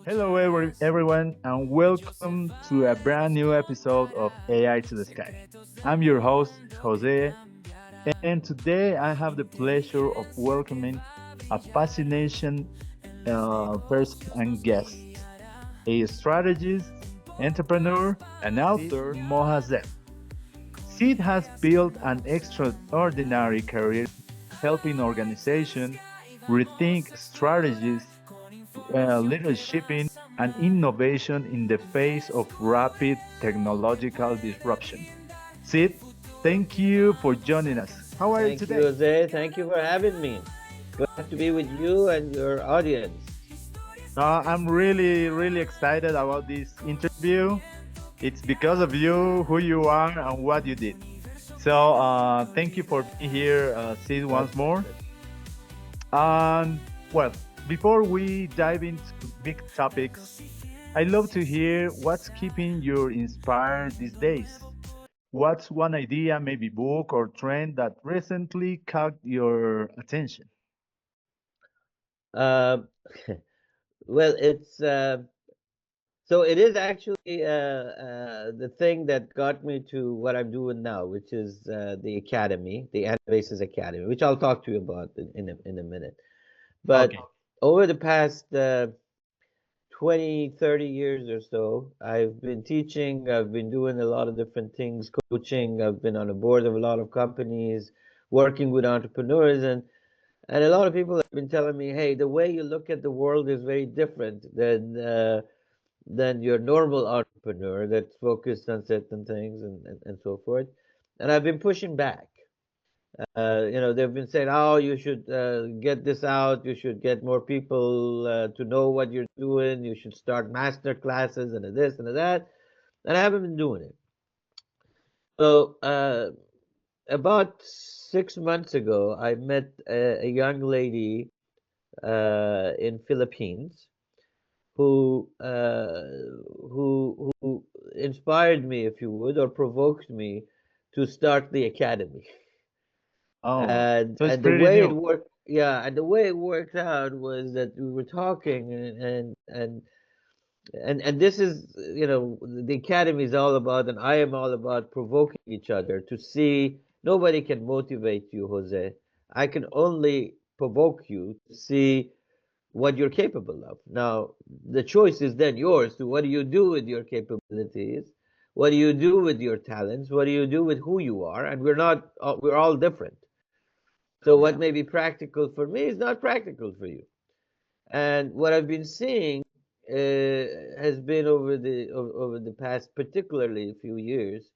Hello, everyone, and welcome to a brand new episode of AI to the Sky. I'm your host, Jose, and today I have the pleasure of welcoming a fascination person and guest, a strategist, entrepreneur, and Sid author, Mohasseb. Mohasseb. Sid has built an extraordinary career helping organizations rethink strategies leadership and innovation in the face of rapid technological disruption. Sid, thank you for joining us. How are you Thank you, today? Jose. Thank you for having me. Glad to be with you and your audience. I'm really excited about this interview. It's because of you, who you are, and what you did. So, thank you for being here, Sid, My once more. pleasure. And, well, before we dive into big topics, I love to hear what's keeping you inspired these days. What's one idea, maybe book or trend that recently caught your attention? Uh, well, so it is actually the thing that got me to what I'm doing now, which is the academy, the Anabasis Academy, which I'll talk to you about in a minute. But Okay. over the past 20, 30 years or so, I've been teaching, I've been doing a lot of different things, coaching, I've been on the board of a lot of companies, working with entrepreneurs, and a lot of people have been telling me, hey, the way you look at the world is very different than your normal entrepreneur that's focused on certain things and so forth. And I've been pushing back. They've been saying, "Oh, you should get this out. You should get more people to know what you're doing. You should start master classes and this and that." And I haven't been doing it. So about 6 months ago, I met a young lady in Philippines who uh, who inspired me, if you would, or provoked me to start the academy. Oh, and so it's and the pretty way it new. worked, yeah, and the way it worked out was that we were talking, and this is, the academy is all about, and I am all about provoking each other to see. Nobody can motivate you, Jose. I can only provoke you to see what you're capable of. Now the choice is then yours to what do you do with your capabilities, what do you do with your talents, what do you do with who you are, and we're all different. So what Yeah. may be practical for me is not practical for you. And what I've been seeing has been over the past, particularly a few years,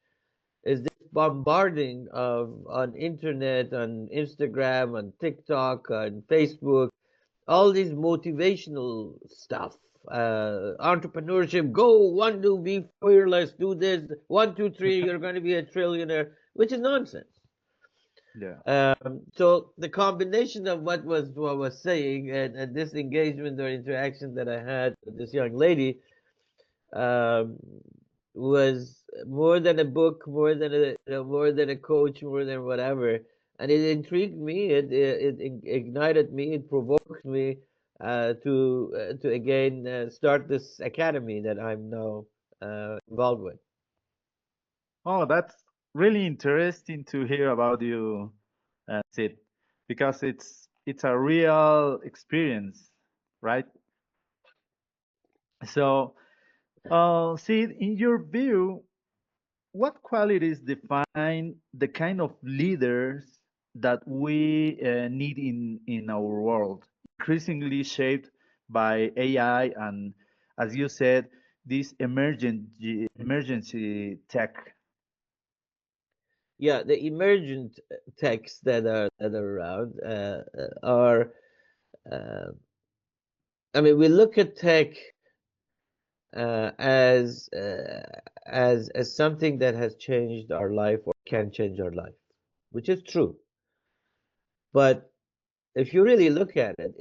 is this bombarding of on internet, on Instagram, on TikTok, on Facebook, all these motivational stuff. Entrepreneurship, go one, two, be fearless, do this, one, two, three, you're going to be a trillionaire, which is nonsense. Yeah. So the combination of what I was saying, and this engagement or interaction that I had with this young lady um, was more than a book, more than more than a coach, more than whatever. And it intrigued me. It ignited me. It provoked me to again start this academy that I'm now involved with. Oh, that's really interesting to hear about you, Sid, because it's a real experience, right? So, Sid, in your view, what qualities define the kind of leaders that we need in our world, increasingly shaped by AI and, as you said, this emergency tech? Yeah, the emergent texts that are around are. Uh, I mean, we look at tech uh, as uh, as something that has changed our life or can change our life, which is true. But if you really look at it,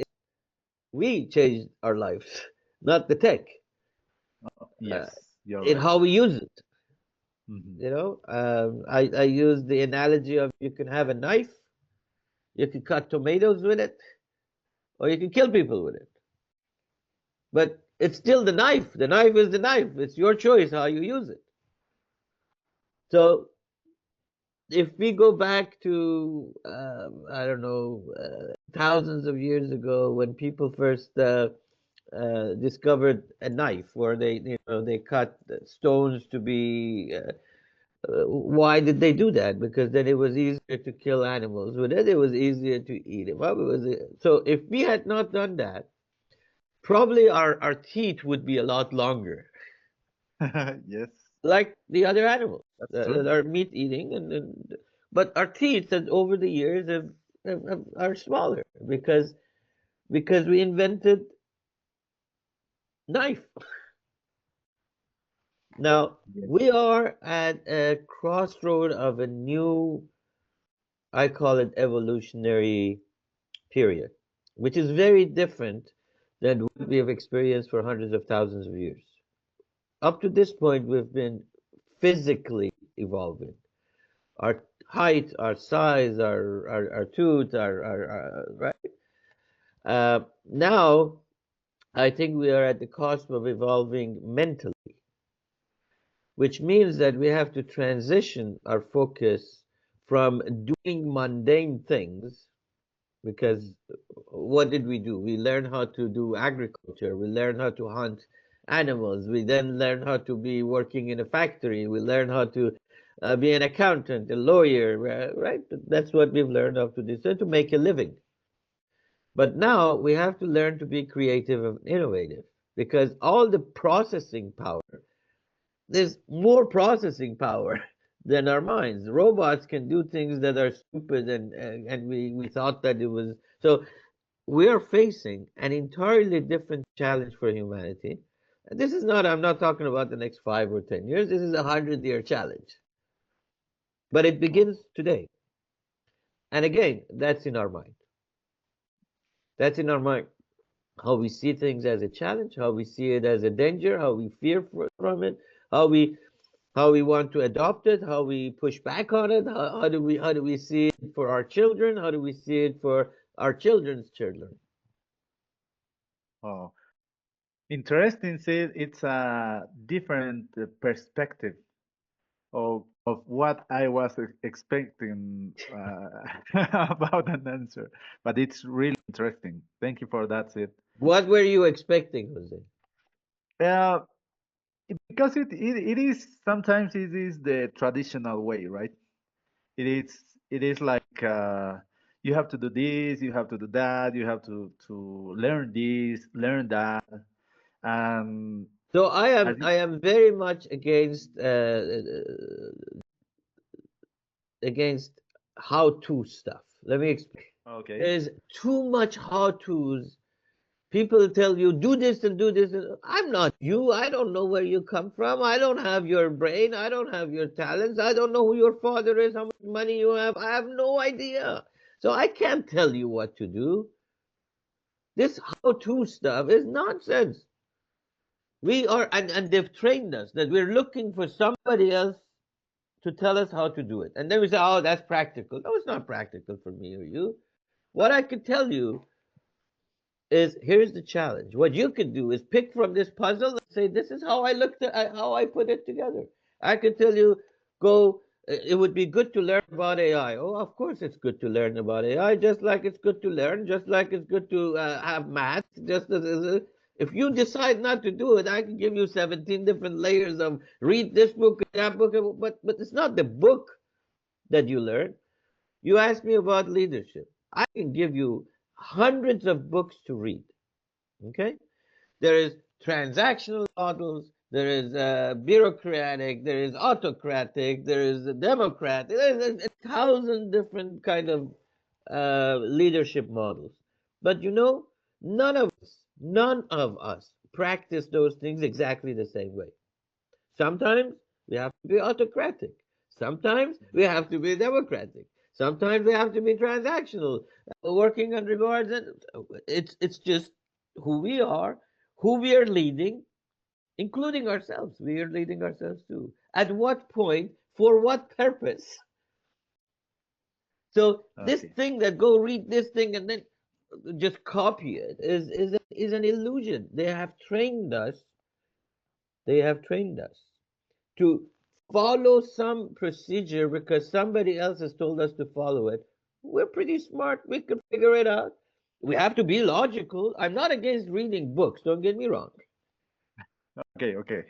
we changed our lives, not the tech, uh, Yes, you're in right. how we use it. Mhm. I use the analogy of you can have a knife, you can cut tomatoes with it, or you can kill people with it. But it's still the knife. The knife is the knife. It's your choice how you use it. So if we go back to, I don't know, thousands of years ago when people first discovered a knife, where they cut stones to be. Why did they do that? Because then it was easier to kill animals. But then it was easier to eat it. So if we had not done that, probably our teeth would be a lot longer, Yes, like the other animals that's that true. are meat eating, but our teeth that over the years are smaller because we invented knife. Now Yes. we are at a crossroad of a new, I call it, evolutionary period, which is very different than what we have experienced for hundreds of thousands of years. Up to this point, we've been physically evolving. Our height, our size, our tooth, right? Now, I think we are at the cusp of evolving mentally, which means that we have to transition our focus from doing mundane things. Because what did we do? We learned how to do agriculture. We learned how to hunt animals. We then learned how to be working in a factory. We learned how to be an accountant, a lawyer, right? That's what we've learned up to this, and to make a living. But now we have to learn to be creative and innovative, because all the processing power, there's more processing power than our minds. Robots can do things that are stupid, and we thought that it was so. We are facing an entirely different challenge for humanity. And this is not, I'm not talking about the next 5 or 10 years. This is a 100-year challenge. But it Oh, begins today. And again, that's in our mind. That's in our mind. How we see things as a challenge, how we see it as a danger, how we fear from it, how we want to adopt it, how we push back on it, how do we see it for our children, how do we see it for our children's children. oh. Interesting. See, it's a different perspective of what I was expecting about an answer, but it's really interesting. Thank you for that, Sid. What were you expecting, Jose? Uh, because it is sometimes it is the traditional way, right? It is like you have to do this, you have to do that, you have to learn this, learn that, and So I I am think I am very much against how-to stuff. Let me explain. okay. There's too much how-tos. People tell you do this and do this. I'm not you. I don't know where you come from. I don't have your brain. I don't have your talents. I don't know who your father is, how much money you have. I have no idea. So I can't tell you what to do. This how-to stuff is nonsense. We are, and they've trained us that we're looking for somebody else to tell us how to do it. And then we say, oh, that's practical. No, it's not practical for me or you. What I could tell you is, here's the challenge. What you could do is pick from this puzzle and say, this is how I looked at how I put it together. I could tell you, go, it would be good to learn about AI. Oh, of course it's good to learn about AI, just like it's good to learn, just like it's good to have math, just as if you decide not to do it, I can give you 17 different layers of read this book, that book, but it's not the book that you learn. You asked me about leadership. I can give you hundreds of books to read. Okay? There is transactional models, there is bureaucratic, there is autocratic, there is democratic. There's a thousand different kind of leadership models. But none of us practice those things exactly the same way. Sometimes we have to be autocratic. Sometimes we have to be democratic. Sometimes we have to be transactional, working on rewards. And it's just who we are, who we are leading, including ourselves. We are leading ourselves too. At what point, for what purpose? So this Okay. thing that go read this thing and then just copy it is an illusion. They have trained us. They have trained us to follow some procedure because somebody else has told us to follow it. We're pretty smart. We could figure it out. We have to be logical. I'm not against reading books. Don't get me wrong. Okay, okay.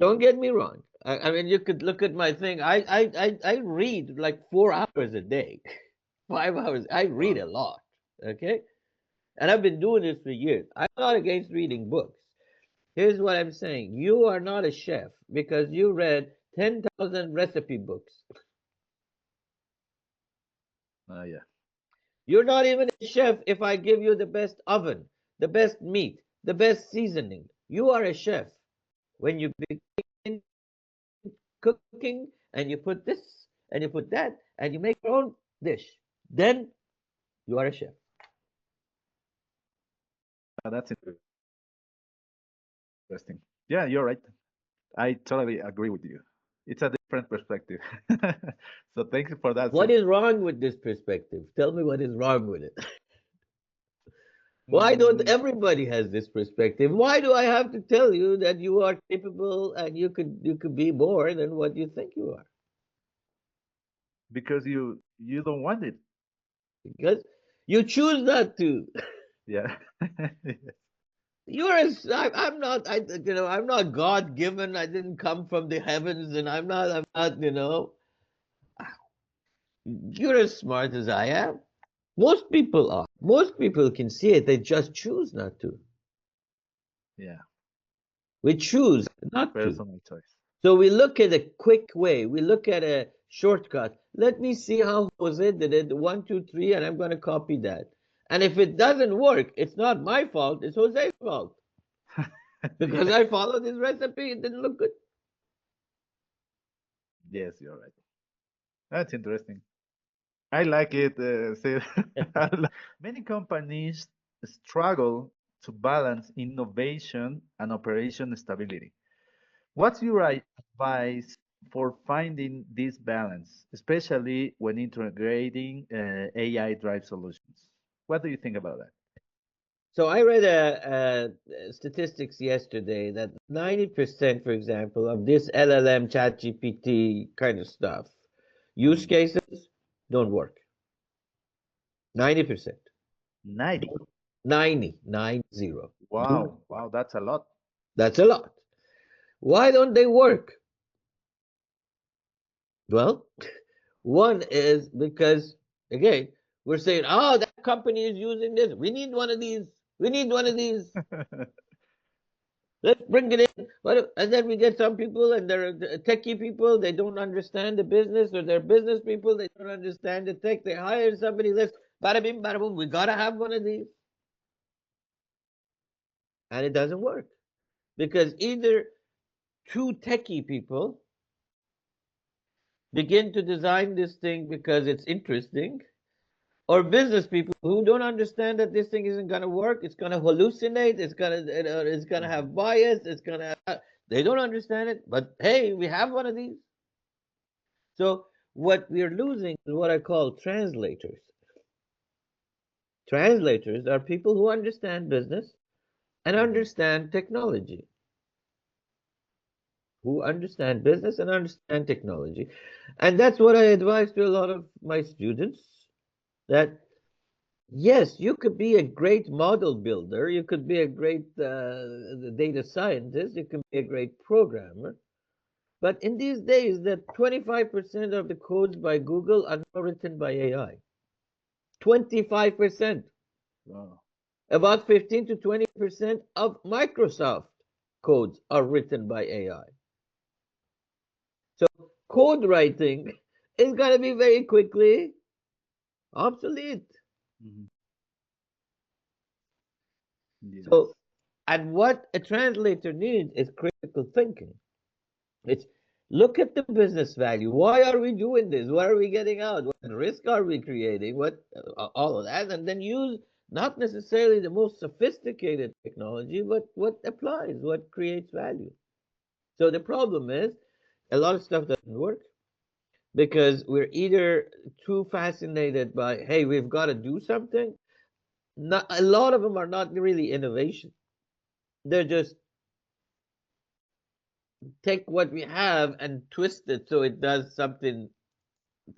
Don't get me wrong. I mean, you could look at my thing. I read like 4 hours a day, 5 hours. I read Wow. a lot. Okay. And I've been doing this for years. I'm not against reading books. Here's what I'm saying. You are not a chef because you read 10,000 recipe books. Yeah. You're not even a chef if I give you the best oven, the best meat, the best seasoning. You are a chef when you begin cooking and you put this and you put that and you make your own dish. Then you are a chef. That's interesting. Yeah, you're right. I totally agree with you. It's a different perspective. So thank you for that, What Sid. is wrong with this perspective? Tell me what is wrong with it. Why don't Mm, everybody has this perspective? Why do I have to tell you that you are capable and you could be more than what you think you are? because you don't want it. Because you choose not to. Yeah. You're a, I'm not, I'm not God given. I didn't come from the heavens and I'm not, you're as smart as I am. Most people are. Most people can see it. They just choose not to. Yeah. We choose not to. Personal choice. So we look at a quick way. We look at a shortcut. Let me see how Jose did it. One, two, three, and I'm going to copy that. And if it doesn't work, it's not my fault. It's Jose's fault because Yeah. I followed his recipe. It didn't look good. Yes, you're right. That's interesting. I like it, Sid. Many companies struggle to balance innovation and operation stability. What's your advice for finding this balance, especially when integrating AI drive solutions? What do you think about that? So I read a statistics yesterday that 90%, for example, of this LLM, chat GPT kind of stuff, use Mhm. cases don't work. 90%. 90. 90, 90. Wow, wow, that's a lot. That's a lot. Why don't they work? Well, one is because, again, we're saying, oh, that company is using this. We need one of these. We need one of these. Let's bring it in. And then we get some people, and they're techie people. They don't understand the business, or they're business people. They don't understand the tech. They hire somebody. Let's bada bing, bada boom. We gotta have one of these, and it doesn't work because either two techie people begin to design this thing because it's interesting, or business people who don't understand that this thing isn't going to work. It's going to hallucinate. It's going to Mhm. have bias. They don't understand it, but hey, we have one of these. So what we're losing is what I call translators. Translators are people who understand business and Mhm. understand technology, who understand business and understand technology. And that's what I advise to a lot of my students, that yes, you could be a great model builder, you could be a great data scientist, you can be a great programmer, but in these days, that 25% of the codes by Google are now written by AI. 25%. Wow. About 15 to 20% of Microsoft codes are written by AI. So code writing is going to be very quickly obsolete. Mhm. So, Yes. and what a translator needs is critical thinking. It's look at the business value. Why are we doing this? What are we getting out? What risk are we creating? What all of that, and then use not necessarily the most sophisticated technology, but what applies, what creates value. So the problem is a lot of stuff doesn't work because we're either too fascinated by, hey, we've got to do something, Not, a lot of them are not really innovation. They're just take what we have and twist it so it does something,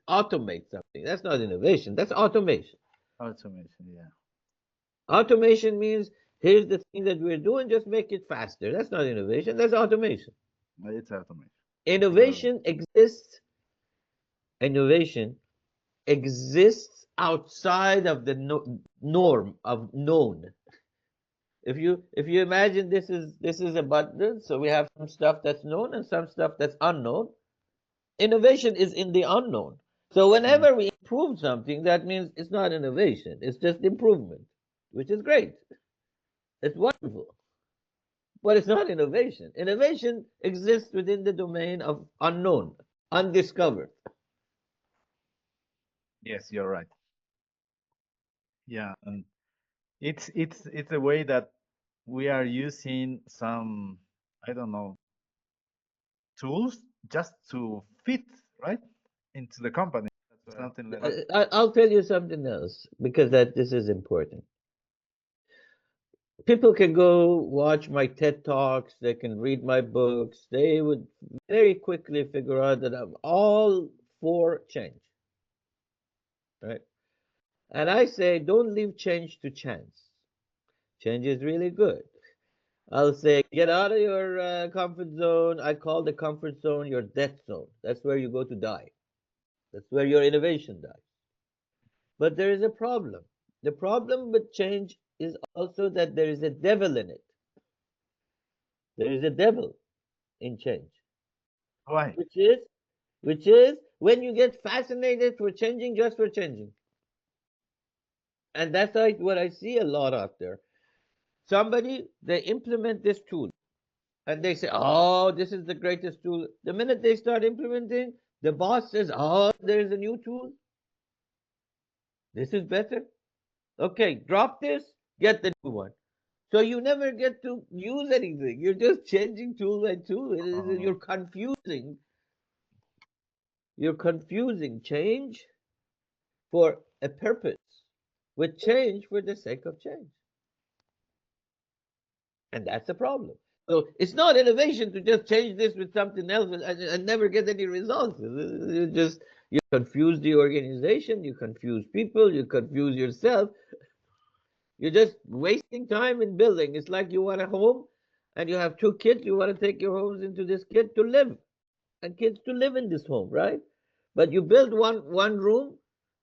automate something. That's not innovation. That's automation. Automation, yeah. Automation means here's the thing that we're doing, just make it faster. That's not innovation. That's automation. It's automation. You're right. Innovation exists. Innovation exists outside of the norm of known. If you imagine this is a button, so we have some stuff that's known and some stuff that's unknown. Innovation is in the unknown. So Mm. whenever we improve something, that means it's not innovation, it's just improvement, which is great. It's wonderful. But it's not innovation. Innovation exists within the domain of unknown, undiscovered. Yes, you're right. Yeah, and it's a way that we are using some, I don't know, tools just to fit, right, into the company, something like that. I'll tell you something else because that this is important. People can go watch my TED Talks, they can read my books, they would very quickly figure out that I'm all for change, right? And I say, don't leave change to chance. Change is really good. I'll say, get out of your comfort zone. I call the comfort zone your death zone. That's where you go to die. That's where your innovation dies. But there is a problem. The problem with change is also that there is a devil in it. There is a devil in change, Why? which is which is when you get fascinated for changing just for changing. And that's like what I see a lot out there. Somebody, they implement this tool and they say, oh, this is the greatest tool. The minute they start implementing, the boss says, oh, there's a new tool. This is better. Okay, drop this, get the new one. So you never get to use anything. You're just changing tool by tool. Oh, You're confusing change for a purpose with change for the sake of change. And that's the problem. So it's not innovation to just change this with something else and never get any results. You confuse the organization, you confuse people, you confuse yourself. You're just wasting time in building. It's like you want a home and you have two kids, you want to take your homes into this kid to live and kids to live in this home, right? But you build one room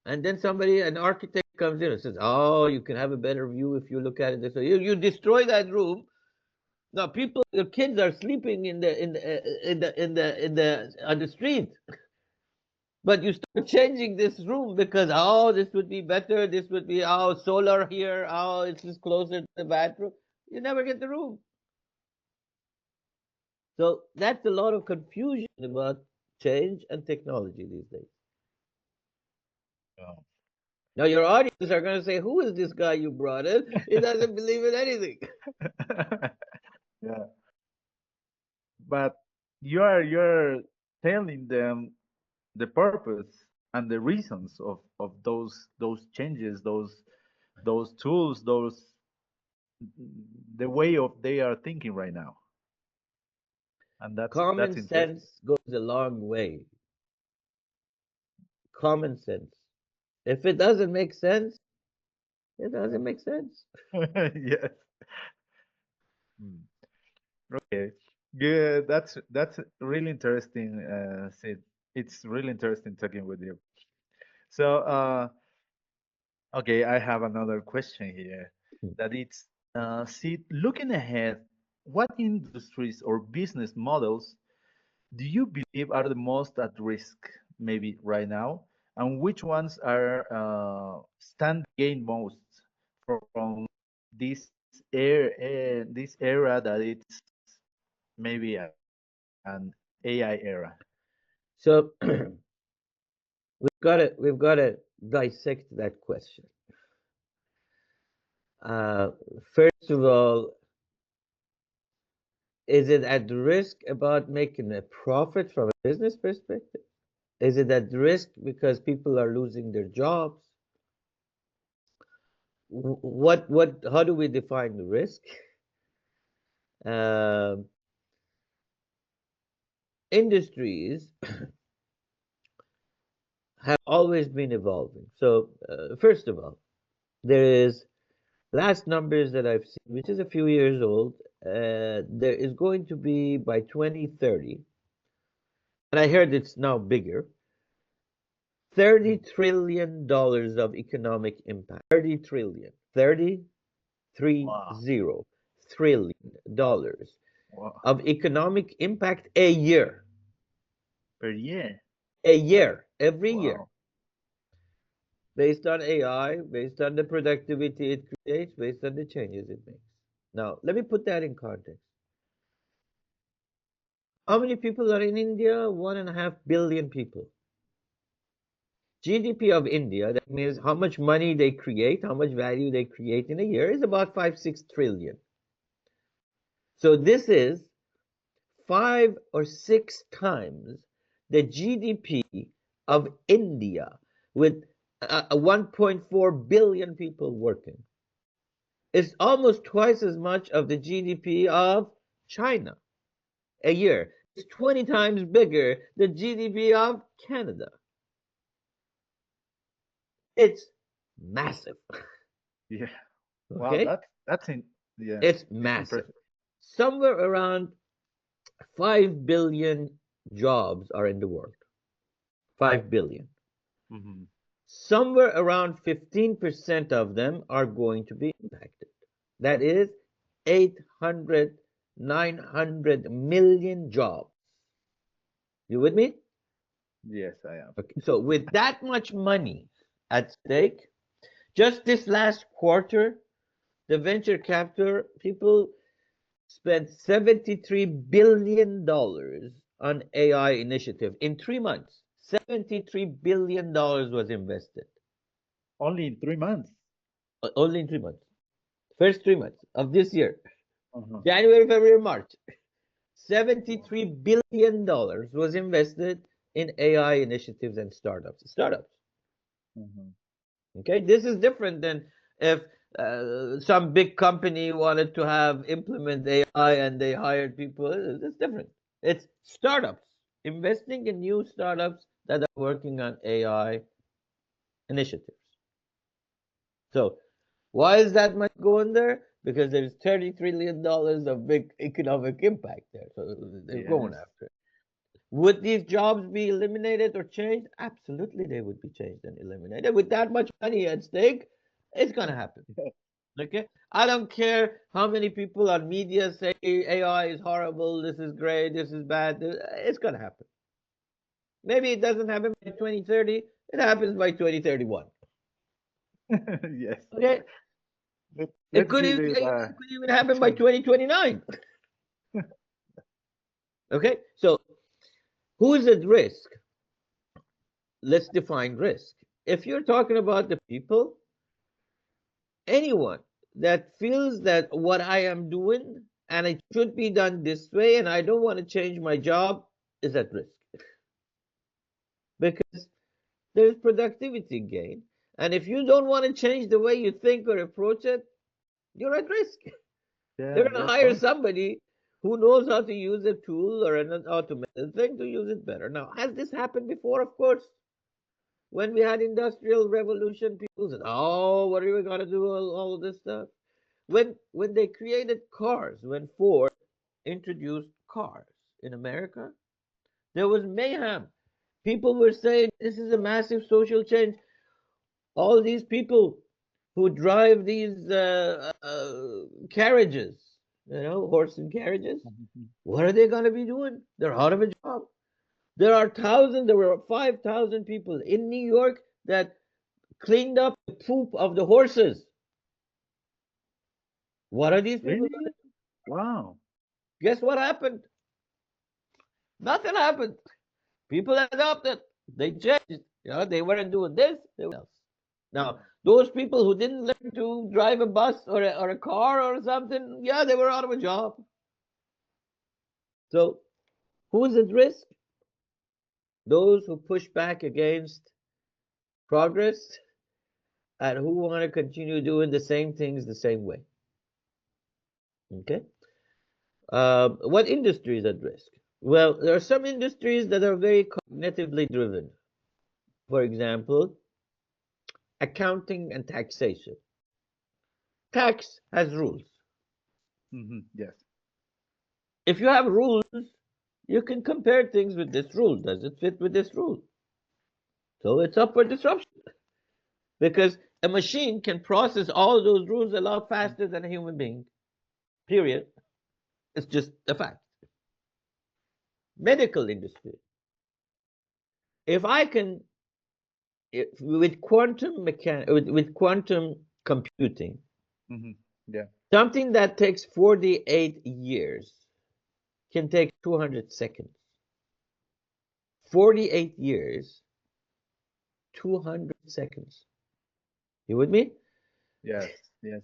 and then somebody, an architect comes in and says, oh, you can have a better view if you look at it this way. You destroy that room. Now people, your kids are sleeping in the on the street, but you start changing this room because oh, this would be better. This would be oh, solar here. Oh, it's just closer to the bathroom. You never get the room. So that's a lot of confusion about change and technology these days. oh. Now your audience are going to say, "Who is this guy you brought in? He doesn't believe in anything." Yeah, but you're telling them the purpose and the reasons of those changes, those tools, those the way of they are thinking right now, and that's Common interesting. sense goes a long way. Common sense. If it doesn't make sense, it doesn't make sense. Yes. Mm. Okay. Good. That's really interesting, Sid. It's really interesting talking with you. So, okay, I have another question here. That it's, Sid, looking ahead, what industries or business models do you believe are the most at risk, maybe right now, and which ones are stand to gain most from this era that it's maybe an AI era? So we've got to dissect that question. Uh, First of all, is it at risk about making a profit from a business perspective? Is it at risk because people are losing their jobs? how do we define the risk? Um, Industries have always been evolving. So, first of all, there is last numbers that I've seen, which is a few years old. There is going to be by 2030, and I heard it's now bigger, $30 trillion of economic impact. 30 trillion. 30, Wow. trillion dollars Wow. of economic impact a year. Per year. A year, every year. Wow. Based on AI, based on the productivity it creates, based on the changes it makes. Now, let me put that in context. How many people are in India? 1.5 billion people. GDP of India, that means how much money they create, how much value they create in a year, is about 5-6 trillion. So this is 5 or 6 times the GDP of India with 1.4 billion people working. It's almost twice as much of the GDP of China a year. It's 20 times bigger than GDP of Canada. It's massive. Yeah. Wow. Okay? That's in. Yeah. It's It's massive. impressive. Somewhere around 5 billion jobs are in the world. 5 billion. Mm-hmm. Somewhere around 15% of them are going to be impacted. That is 800, 900 million jobs. You with me? Yes, I am. Okay. So with that much money at stake, just this last quarter, the venture capital people spent $73 billion on AI initiative in 3 months. $73 billion was invested. Only in 3 months. Only in 3 months. First 3 months of this year. Uh-huh. January, February, March. Wow. $73 billion was invested in AI initiatives and startups. Startups. Mm-hmm. Okay, this is different than if some big company wanted to have implement AI and they hired people. It's different. It's startups investing in new startups that are working on AI initiatives. So why is that much going there? Because there's $30 trillion of big economic impact there. So they're going Yes. after it. Would these jobs be eliminated or changed? Absolutely, they would be changed and eliminated. With that much money at stake, it's going to happen. Okay? I don't care how many people on media say AI is horrible, this is great, this is bad. It's going to happen. Maybe it doesn't happen by 2030, it happens by 2031. Yes. Okay? Let, It let's could give even, it it could even happen by chance. 2029. Okay? So, who is at risk? Let's define risk. If you're talking about the people, anyone that feels that what I am doing and it should be done this way and I don't want to change my job is at risk because there's productivity gain. And if you don't want to change the way you think or approach it, you're at risk. They're Yeah, going to you're hire correct. somebody who knows how to use a tool or an automated thing to use it better. Now, has this happened before? Of course. When we had industrial revolution, people said, "Oh, what are we gonna do? All of this stuff." When they created cars, when Ford introduced cars in America, there was mayhem. People were saying this is a massive social change. All these people who drive these carriages, horse and carriages, Mhm. what are they going to be doing? They're out of a job. There were 5,000 people in New York that cleaned up the poop of the horses. What are these people going to Really? Wow. do? Guess what happened? Nothing happened. People adopted. They changed. They weren't doing this, they were else. Now, those people who didn't learn to drive a bus or a car or something, yeah, they were out of a job. So, who's at risk? Those who push back against progress and who want to continue doing the same things the same way. Okay. What industry is at risk? Well, there are some industries that are very cognitively driven. For example, accounting and taxation. Tax has rules. Yes. If you have rules, you can compare things with this rule. Does it fit with this rule? So it's up for disruption. Because a machine can process all those rules a lot faster than a human being. Period. It's just a fact. Medical industry. If I can, with quantum computing, Yeah. something that takes 48 years can take 200 seconds. 48 years, 200 seconds. You with me? Yes. Yes.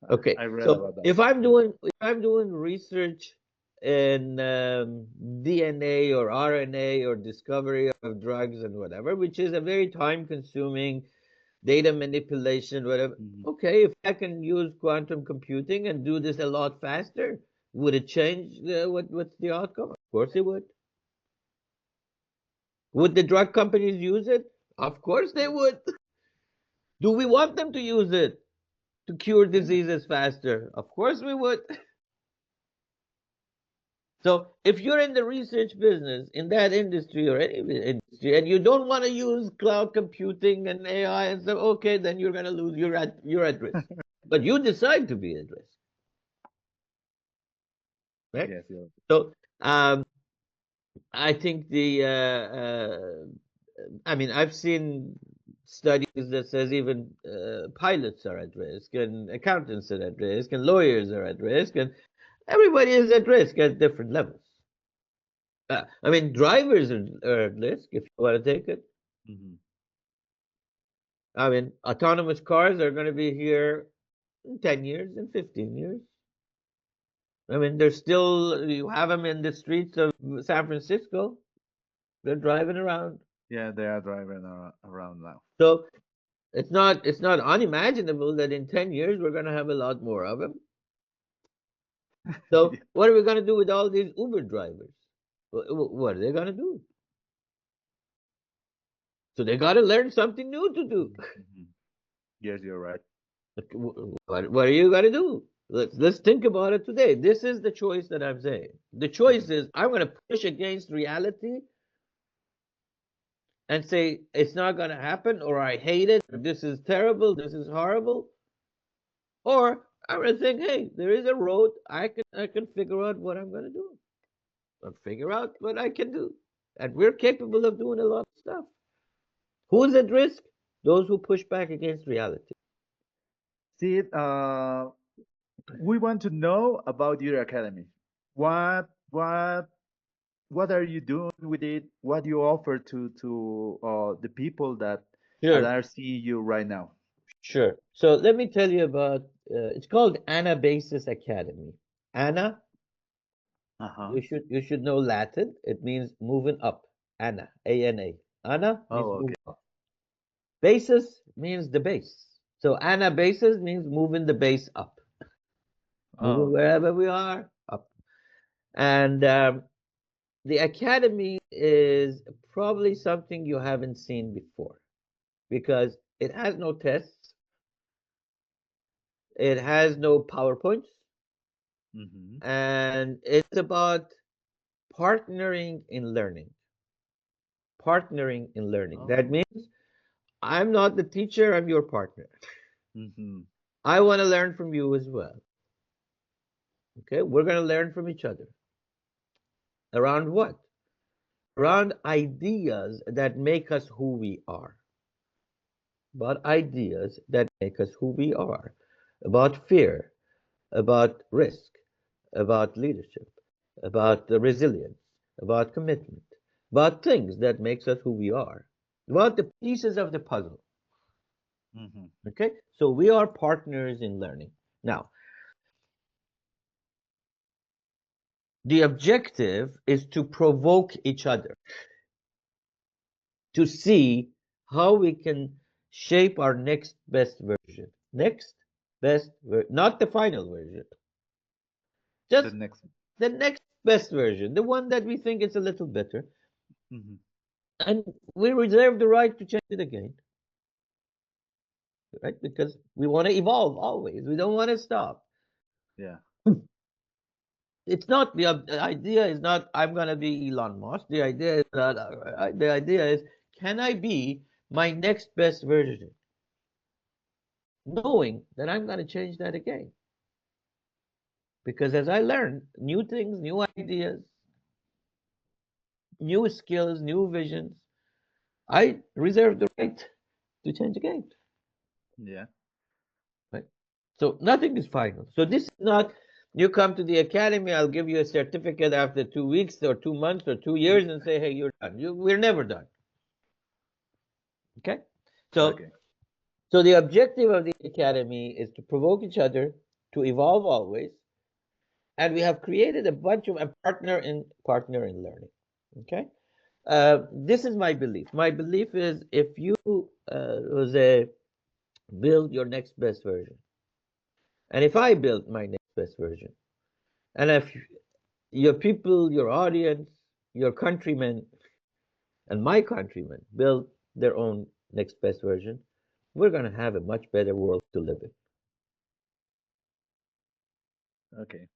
Okay. I read So about that. if I'm doing research in DNA or RNA or discovery of drugs and whatever, which is a very time-consuming data manipulation, whatever. Okay, if I can use quantum computing and do this a lot faster, would it change what's the outcome? Of course it would. Would the drug companies use it? Of course they would. Do we want them to use it to cure diseases faster? Of course we would. So if you're in the research business, in that industry or any industry, and you don't want to use cloud computing and AI and stuff, okay, then you're gonna lose. You're at risk. But you decide to be at risk, right? Yes. Yes. So I think I mean, I've seen studies that says even pilots are at risk, and accountants are at risk, and lawyers are at risk, and everybody is at risk at different levels. I mean, drivers are at risk if you want to take it. I mean, autonomous cars are going to be here in 10 years, in 15 years. I mean, they're still, you have them in the streets of San Francisco. They're driving around. Yeah, they are driving around now. So it's not unimaginable that in 10 years we're going to have a lot more of them. So what are we going to do with all these Uber drivers? What are they going to do? So they got to learn something new to do. Yes, you're right. What are you going to do? Let's think about it today. This is the choice that I'm saying. The choice is I'm going to push against reality and say it's not going to happen, or I hate it, or this is terrible, this is horrible. Or I'm going to think, hey, there is a road. I can figure out what I'm going to do. I'll figure out what I can do. And we're capable of doing a lot of stuff. Who's at risk? Those who push back against reality. Sid, we want to know about your academy. What what what are you doing with it? What do you offer to the people that Sure. are seeing you right now? Sure. So let me tell you about, it's called Anabasis Academy. Ana, Uh-huh. you should know Latin. It means moving up. Ana, A-N-A. Ana means Oh, okay. moving up. Basis means the base. So Anabasis means moving the base up. Moving Oh, wherever we are, up. And the academy is probably something you haven't seen before because it has no tests. It has no PowerPoints. And it's about partnering in learning. Partnering in learning. That oh. means I'm not the teacher, I'm your partner. Mm-hmm. I want to learn from you as well. Okay, we're going to learn from each other. Around what? Around ideas that make us who we are. About ideas that make us who we are. About fear, about risk, about leadership, about the resilience, about commitment, about things that makes us who we are, about the pieces of the puzzle. Okay, so we are partners in learning. Now, the objective is to provoke each other, to see how we can shape our next best version. Next best not the final version. The Just next. the next best version, the one that we think is a little better. Hmm. And we reserve the right to change it again. Right? Because we want to evolve always. We don't want to stop. Yeah. It's not the idea is not I'm gonna be Elon Musk. The idea is not the idea is can I be my next best version, knowing that I'm gonna change that again. Because as I learn new things, new ideas, new skills, new visions, I reserve the right to change again. Yeah. Right? So nothing is final. So this is not you come to the academy, I'll give you a certificate after 2 weeks or 2 months or 2 years and say, hey, you're done. We're never done. Okay? So Okay. so the objective of the academy is to provoke each other, to evolve always, and we have created a bunch of a partner in learning. Okay, this is my belief. My belief is if you Jose, build your next best version, and if I build my next best version, and if your people, your audience, your countrymen, and my countrymen build their own next best version, we're going to have a much better world to live in. Okay.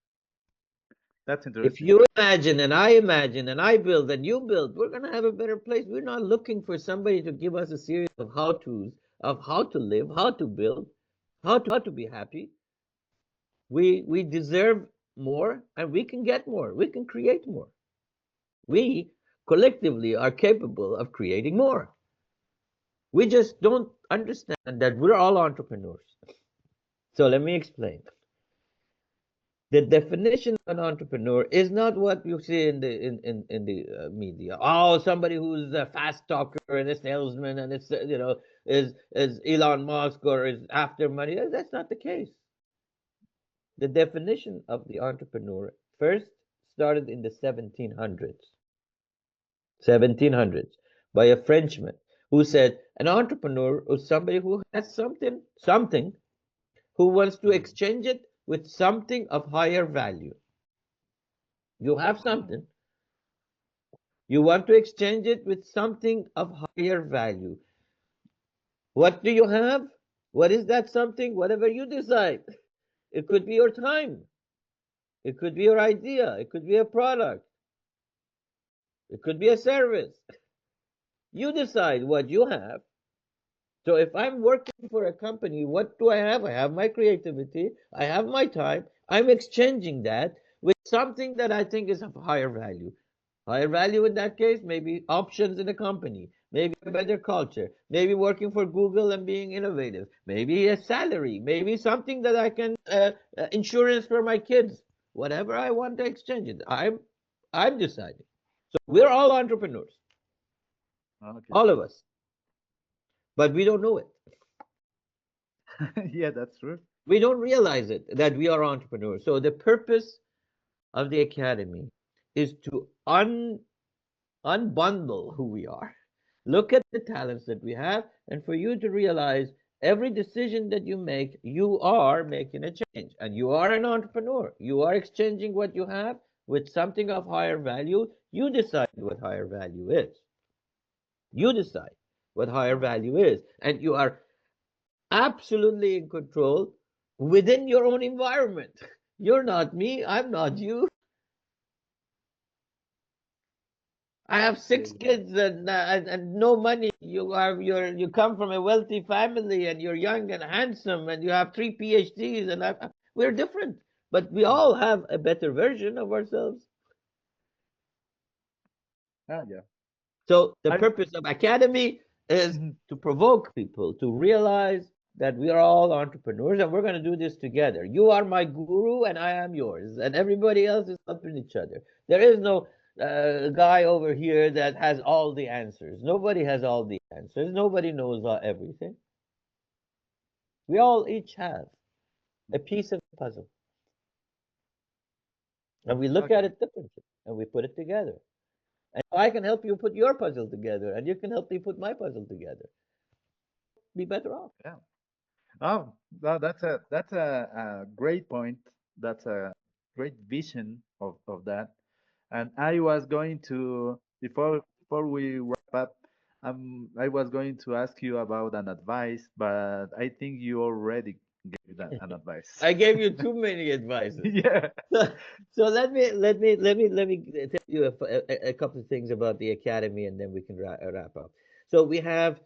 That's If interesting. you imagine and I build and you build, we're going to have a better place. We're not looking for somebody to give us a series of how-tos of how to live, how to build, how to be happy. We deserve more and we can get more. We can create more. We collectively are capable of creating more. We just don't understand that we're all entrepreneurs. So let me explain. The definition of an entrepreneur is not what you see in the media. Oh, somebody who's a fast talker and a salesman and it's is Elon Musk or is after money. That's not the case. The definition of the entrepreneur first started in the 1700s. 1700s by a Frenchman who said an entrepreneur is somebody who has something who wants to Mhm. exchange it with something of higher value. You have something. You want to exchange it with something of higher value. What do you have? What is that something? Whatever you decide. It could be your time. It could be your idea. It could be a product. It could be a service. You decide what you have. So if I'm working for a company, what do I have? I have my creativity. I have my time. I'm exchanging that with something that I think is of higher value. Higher value in that case, maybe options in a company, maybe a better culture, maybe working for Google and being innovative, maybe a salary, maybe something that I can insurance for my kids, whatever I want to exchange it. I'm deciding. So we're all entrepreneurs, Okay. all of us, but we don't know it. Yeah, that's true. We don't realize it that we are entrepreneurs. So the purpose of the academy is to unbundle who we are. Look at the talents that we have, and for you to realize every decision that you make, you are making a change. And you are an entrepreneur. You are exchanging what you have with something of higher value. You decide what higher value is. You decide what higher value is. And you are absolutely in control within your own environment. You're not me. I'm not you. I have Yeah. 6 kids and no money. You come from a wealthy family and you're young and handsome and you have 3 PhDs and we're different, but we Mhm. all have a better version of ourselves. Ah, yeah. So the I. purpose of academy is Mhm. to provoke people to realize that we are all entrepreneurs and we're going to do this together. You are my guru and I am yours, and everybody else is helping each other. There is no guy over here that has all the answers. Nobody has all the answers. Nobody knows everything. We all each have a piece of the puzzle, and we look at Okay. it differently, and we put it together. And I can help you put your puzzle together, and you can help me put my puzzle together. be better off. Yeah. Oh, that's a great point. That's a great vision of that. And I was going to before we wrap up, I was going to ask you about an advice, but I think you already gave that an advice. I gave you too many advices. Yeah. So let me tell you a couple of things about the academy, and then we can wrap up. So we have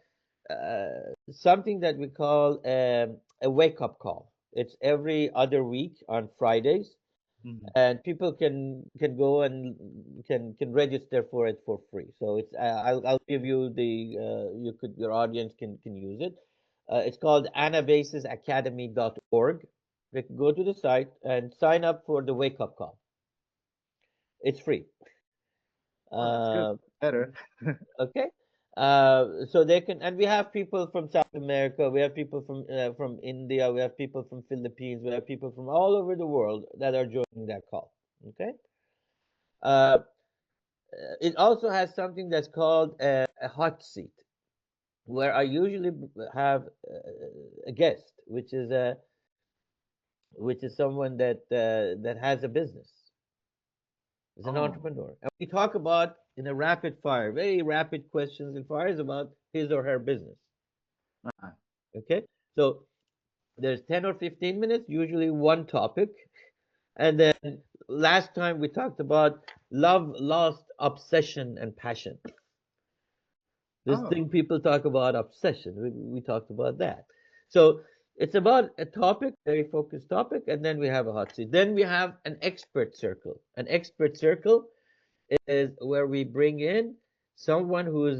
something that we call a wake up call. It's every other week on Fridays, Mhm. and people can go and can register for it for free. So it's I'll give you the your audience can use it. It's called anabasisacademy.org. They can go to the site and sign up for the wake up call. It's free. Oh, that's good. Uh, Better. okay. So they can, and we have people from South America, we have people from India, we have people from Philippines, we have people from all over the world that are joining that call. Okay. Uh, it also has something that's called a hot seat, where I usually have a guest, which is someone that has a business, is an Oh. entrepreneur, and we talk about in a rapid fire, very rapid questions and fires about his or her business. Uh-uh. Okay, so there's 10 or 15 minutes, usually one topic, and then last time we talked about love, lost, obsession, and passion. This Oh. thing people talk about, obsession. We talked about that. So it's about a topic, very focused topic, and then we have a hot seat. Then we have an expert circle. An expert circle is where we bring in someone who's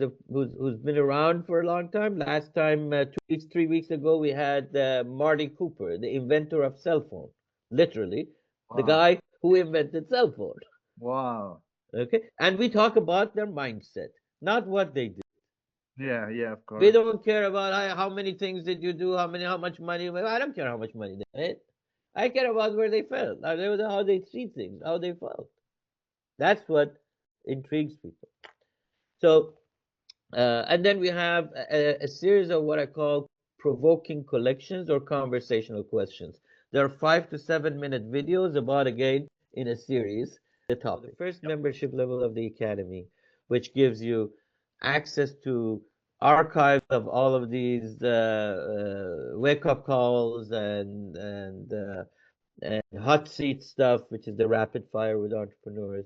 been around for a long time. Last time, 2 weeks, 3 weeks ago, we had Marty Cooper, the inventor of cell phone. Literally, the Wow. guy who invented cell phone. Wow. Okay, and we talk about their mindset, not what they do. Yeah, yeah, of We course. don't care about how many things did you do, how much money. I don't care how much money they made. I care about where they felt, how they see things, how they felt. That's what intrigues people. So, and then we have a series of what I call provoking collections or conversational questions. There are 5 to 7 minute videos about, again, in a series, the topic. The first Yep. membership level of the academy, which gives you access to archives of all of these wake up calls and hot seat stuff, which is the rapid fire with entrepreneurs.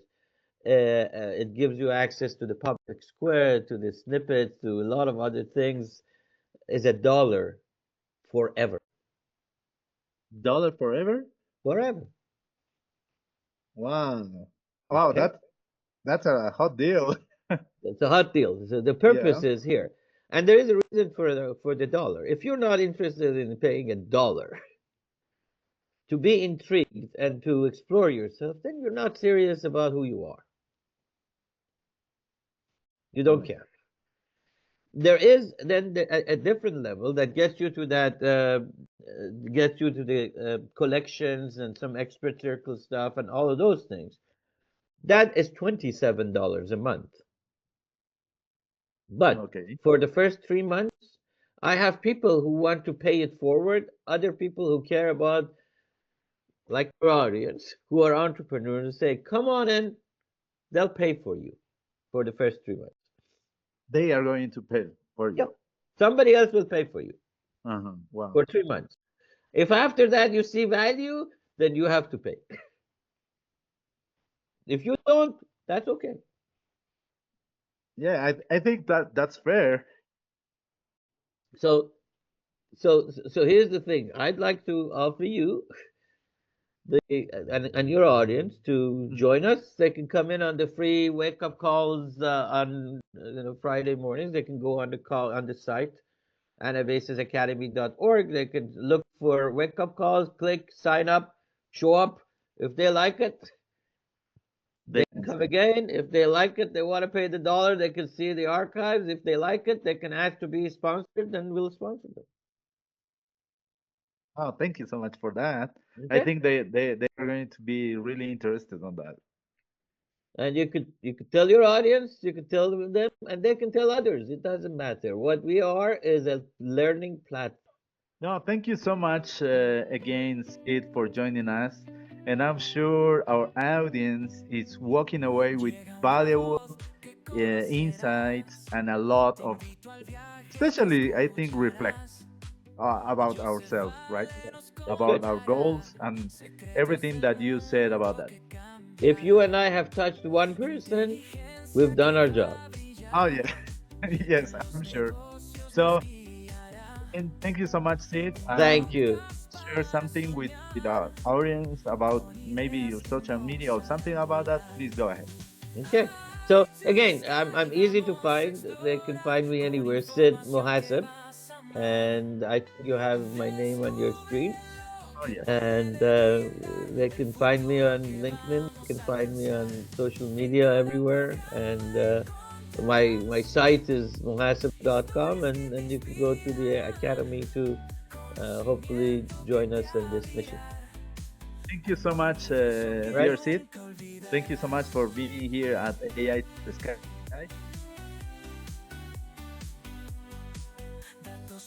It gives you access to the public square, to the snippets, to a lot of other things. Is $1 forever, Dollar forever? forever. Wow. Wow, Okay, that's a hot deal. it's a hot deal. So the Yeah. purpose is here, and there is a reason for the dollar. If you're not interested in paying $1 to be intrigued and to explore yourself, then you're not serious about who you are. You don't Oh, care. There is then a different level that gets you to the collections and some expert circle stuff and all of those things. That is $27 a month. But okay. for the first 3 months, I have people who want to pay it forward, other people who care about, like your audience, who are entrepreneurs, and say, come on in, they'll pay for you for the first 3 months. They are going to pay for you. Yep. Somebody else will pay for you Uh-huh. Wow. for 3 months. If after that you see value, then you have to pay. If you don't, that's okay. Yeah, I think that's fair. So, so here's the thing. I'd like to offer you and your audience to Mhm. join us. They can come in on the free wake up calls on Friday mornings. They can go on the call on the site anabasisacademy.org. They can look for wake up calls, click, sign up, show up. If they like it, They they can can come say. again. If they like it, they want to pay the $1, they can see the archives. If they like it, they can ask to be sponsored, and we'll sponsor them. Oh, thank you so much for that. I Okay? think they are going to be really interested on that. And you could tell your audience, you could tell them, and they can tell others. It doesn't matter. What we are is a learning platform. No, thank you so much again, Sid, for joining us. And I'm sure our audience is walking away with valuable insights and a lot of, especially, I think, reflect about ourselves, right? Yeah, that's About good. our goals and everything that you said about that. If you and I have touched one person, we've done our job. Oh, yeah. Yes, I'm sure. So, and thank you so much, Sid. Thank you. Share something with our audience about maybe your social media or something about that. Please go ahead. Okay. So again, I'm easy to find. They can find me anywhere. Sid Mohasseb, and I think you have my name on your screen. Oh, yes. And they can find me on LinkedIn. They can find me on social media everywhere. And my site is mohasseb.com, and you can go to the academy to hopefully join us in this mission. Thank you so much, Right? dear Sid. Thank you so much for being here at AI to the Sky.